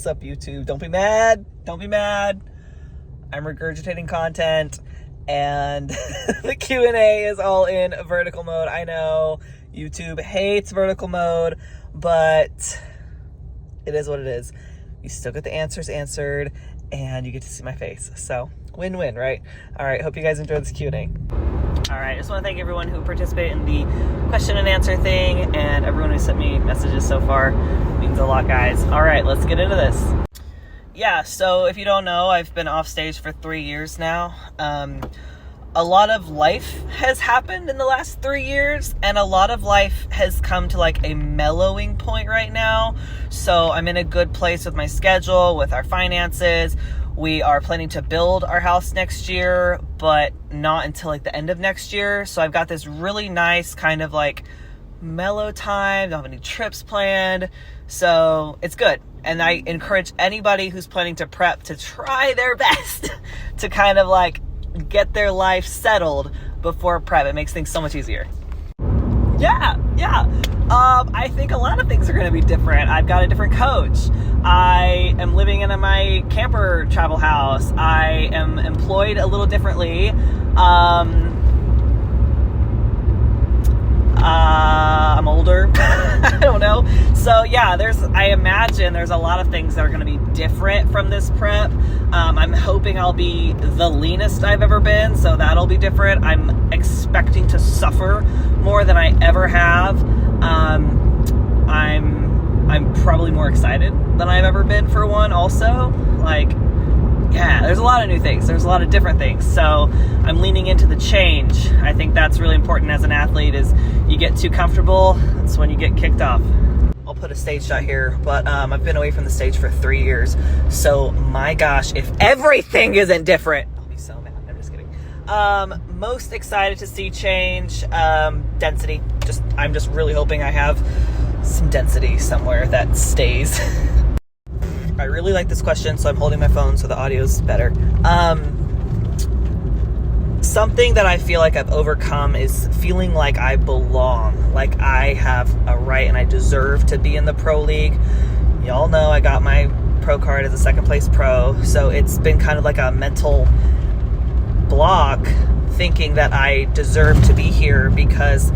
What's up, YouTube? Don't be mad. Don't be mad. I'm regurgitating content, and the Q&A is all in vertical mode. I know YouTube hates vertical mode, but it is what it is. You still get the answers answered, and you get to see my face. So, win-win, right? All right, hope you guys enjoyed this Q&A. All right, I just want to thank everyone who participated in the question and answer thing, and everyone who sent me messages so far. It means a lot, guys. All right, let's get into this. Yeah, so if you don't know, I've been off stage for 3 years now. A lot of life has happened in the last 3 years, and a lot of life has come to like a mellowing point right now. So I'm in a good place with my schedule, with our finances. We are planning to build our house next year, but not until like the end of next year. So I've got this really nice kind of like mellow time. Don't have any trips planned. So it's good. And I encourage anybody who's planning to prep to try their best to kind of like get their life settled before prep. It makes things so much easier. Yeah. I think a lot of things are going to be different. I've got a different coach. I am living in my camper travel house. I am employed a little differently. I'm older. I don't know. So yeah, I imagine there's a lot of things that are going to be different from this prep. I'm hoping I'll be the leanest I've ever been, so that'll be different. I'm expecting to suffer more than I ever have. I'm probably more excited than I've ever been for one also. Like, yeah, there's a lot of new things. There's a lot of different things. So I'm leaning into the change. I think that's really important as an athlete. Is you get too comfortable, that's when you get kicked off. I'll put a stage shot here, but I've been away from the stage for 3 years. So my gosh, if everything isn't different, I'll be so mad. I'm just kidding. Most excited to see change. Density. I'm just really hoping I have some density somewhere that stays. I really like this question, so I'm holding my phone so the audio's better. Something that I feel like I've overcome is feeling like I belong, like I have a right and I deserve to be in the pro league. Y'all know I got my pro card as a second place pro, so it's been kind of like a mental block thinking that I deserve to be here, because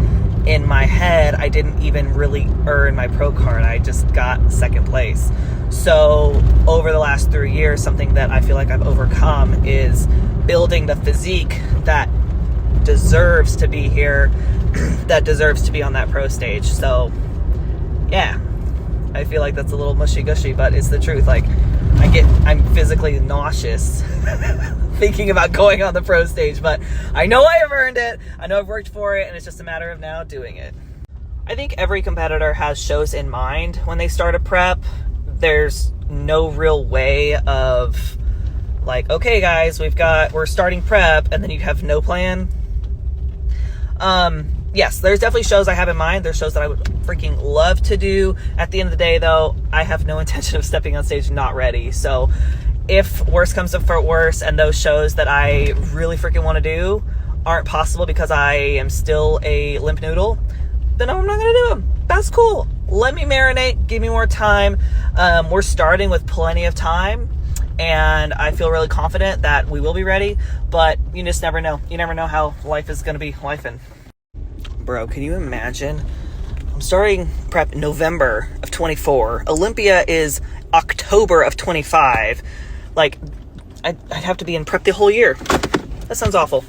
in my head I didn't even really earn my pro card. I just got second place. So over the last 3 years, something that I feel like I've overcome is building the physique that deserves to be here, that deserves to be on that pro stage. So yeah, I feel like that's a little mushy-gushy, but it's the truth. Like, I'm physically nauseous thinking about going on the pro stage, but I know I have earned it. I know I've worked for it, and it's just a matter of now doing it. I think every competitor has shows in mind when they start a prep. There's no real way of like, okay guys, we're starting prep, and then you have no plan. Yes, there's definitely shows I have in mind. There's shows that I would freaking love to do. At the end of the day though, I have no intention of stepping on stage not ready. So if worse comes to worse and those shows that I really freaking want to do aren't possible because I am still a limp noodle, then I'm not gonna do them. That's cool. Let me marinate, give me more time. We're starting with plenty of time, and I feel really confident that we will be ready, but you just never know. You never know how life is gonna be lifing. Bro, can you imagine? I'm starting prep November of 24. Olympia is October of 25. Like, I'd have to be in prep the whole year. That sounds awful.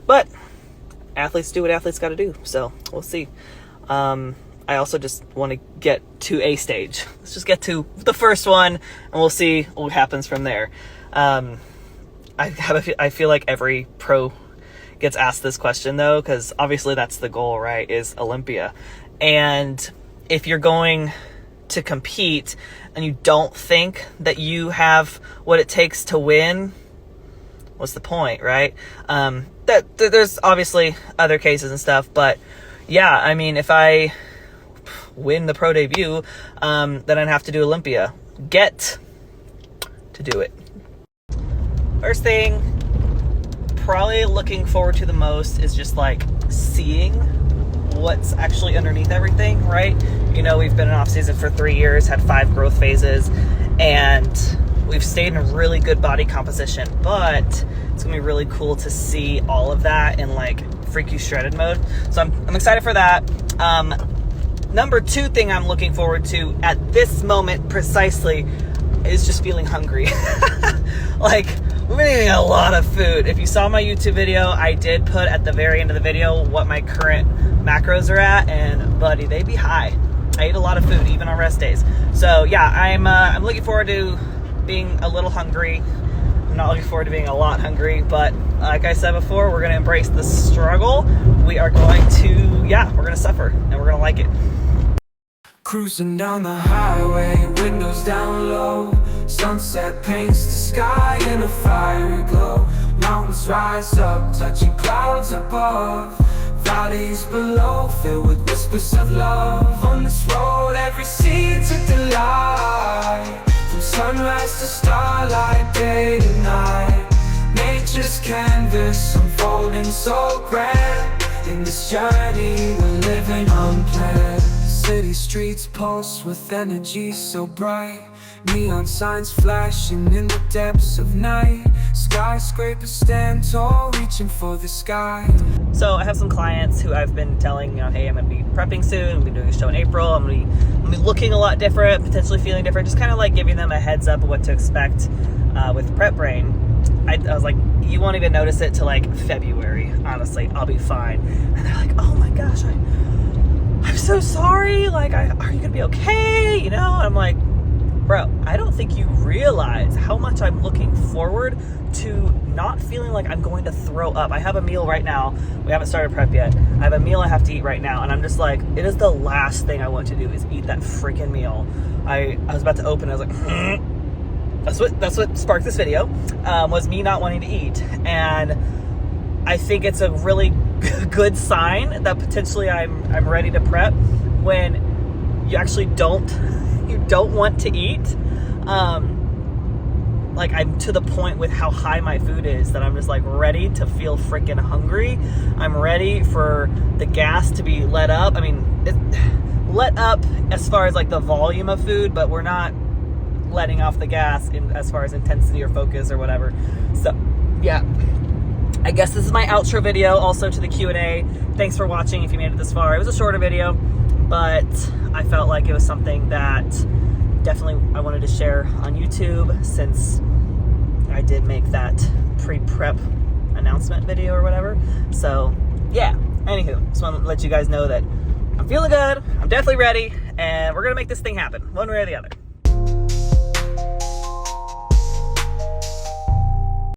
But athletes do what athletes gotta do, so we'll see. I also just want to get to a stage. Let's just get to the first one, and we'll see what happens from there. I feel like every pro gets asked this question, though, because obviously that's the goal, right, is Olympia. And if you're going to compete and you don't think that you have what it takes to win, what's the point, right? There's obviously other cases and stuff, but yeah, I mean, if I win the pro debut, then I'd have to do Olympia. Get to do it. First thing, probably looking forward to the most is just like seeing what's actually underneath everything, right? You know, we've been in off season for 3 years, had 5 growth phases, and we've stayed in a really good body composition, but it's gonna be really cool to see all of that in like Freak You Shredded mode. So I'm excited for that. Number 2 thing I'm looking forward to at this moment precisely is just feeling hungry. Like, we've been eating a lot of food. If you saw my YouTube video, I did put at the very end of the video what my current macros are at, and buddy, they be high. I eat a lot of food, even on rest days. So yeah, I'm looking forward to being a little hungry. I'm not looking forward to being a lot hungry, but like I said before, we're gonna embrace the struggle. We are going to, yeah, we're gonna suffer, and we're gonna like it. Cruising down the highway, windows down low. Sunset paints the sky in a fiery glow. Mountains rise up, touching clouds above. Valleys below, filled with whispers of love. On this road, every seed's a delight. From sunrise to starlight, day to night. Nature's canvas unfolding so grand. In this journey, we're living unplanned. City streets pulse with energy so bright. Neon signs flashing in the depths of night. Skyscrapers stand tall, reaching for the sky. So I have some clients who I've been telling, hey, I'm gonna be prepping soon. I'm gonna be doing a show in April. I'm gonna be looking a lot different, potentially feeling different. Just kind of like giving them a heads up of what to expect with Prep Brain. I was like, you won't even notice it till like February. Honestly, I'll be fine. And they're like, oh my gosh, I'm so sorry. Like, are you gonna be okay? You know? I'm like, bro, I don't think you realize how much I'm looking forward to not feeling like I'm going to throw up. I have a meal right now. We haven't started prep yet. I have a meal I have to eat right now, and I'm just like, it is the last thing I want to do is eat that freaking meal. I was about to open, I was like, That's what sparked this video, was me not wanting to eat. And I think it's a really good sign that potentially I'm ready to prep when you actually don't want to eat. Like, I'm to the point with how high my food is that I'm just like ready to feel freaking hungry. I'm ready for the gas to be let up. I mean, let up as far as like the volume of food, but we're not letting off the gas in as far as intensity or focus or whatever. So yeah, I guess this is my outro video also to the Q&A. Thanks for watching if you made it this far. It was a shorter video, but I felt like it was something that definitely I wanted to share on YouTube, since I did make that pre-prep announcement video or whatever. So yeah, anywho, just want to let you guys know that I'm feeling good, I'm definitely ready, and we're gonna make this thing happen one way or the other.